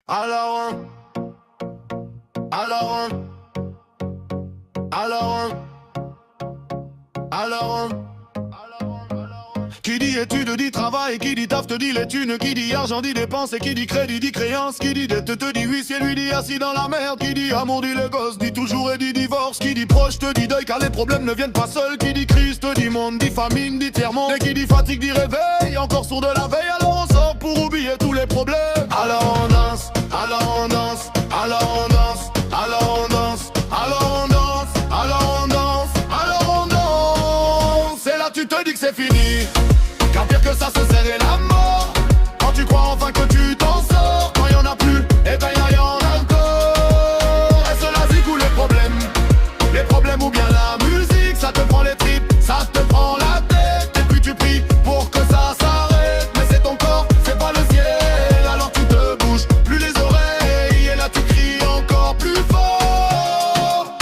Alors alors alors alors qui dit études dit travail, qui dit taf te dit les thunes, qui dit argent dit dépenses, et qui dit crédit dit créance, qui dit dette te dit huissier lui dit assis dans la merde, qui dit amour dit les gosses, dit toujours et dit divorce, qui dit proche te dit deuil car les problèmes ne viennent pas seuls, qui dit Christ dit monde, dit famine, dit tiers-monde, et qui dit fatigue dit réveil, encore sourd de la veille, alors on sort pour oublier tous les problèmes. Alors on danse, alors on danse, alors on danse, alors on danse, alors on danse, alors on danse, alors on danse. Et là tu te dis que c'est fini, car pire que ça se serrer la mort. Quand tu crois enfin que tu t'en sors, quand y'en a plus, et ben y'en a encore. Est-ce la zik ou les problèmes ou bien la musique, ça te prend les tripes, ça te prend la tête, et puis tu pries pour que ça s'arrête. Mais c'est ton corps, c'est pas le ciel, alors tu te bouges plus les oreilles, et là tu cries encore plus fort,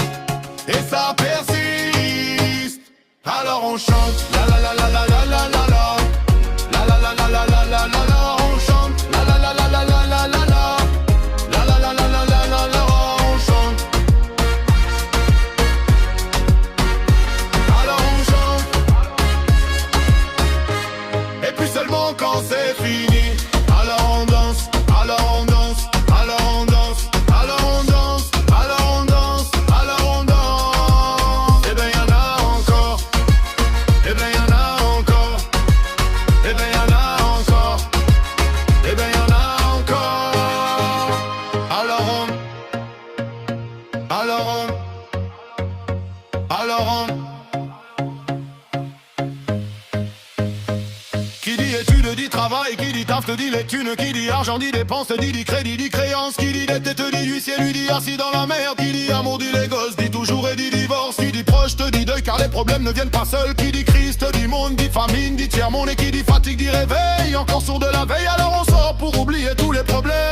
et ça persiste. Alors on chante, la la la la la la la la la. La la la la la la la la la, on chante. La la la la la la la la la. La la la la la la la la, on chante. Alors on chante. Et puis seulement quand c'est fini, alors on danse, alors on danse, alors on danse, alors on danse, alors on danse, alors on danse. Et ben y'en a encore, et ben y'en a encore. Et ben y'en a encore, et ben y'en a encore. Alors qui dit études dit travail, qui dit taf te dit les thunes, qui dit argent dit dépenses, dit crédit dit créance, qui dit dette te dit huissier lui dit assis dans la merde, qui dit amour dit les gosses, dit toujours et dit divorce, qui dit proche te dit deuil car les problèmes ne viennent pas seuls, qui dit Christ dit monde, dit famine, dit tiers-monde, et qui dit fatigue dit réveil, encore sourd de la veille, alors on sort pour oublier tous les problèmes.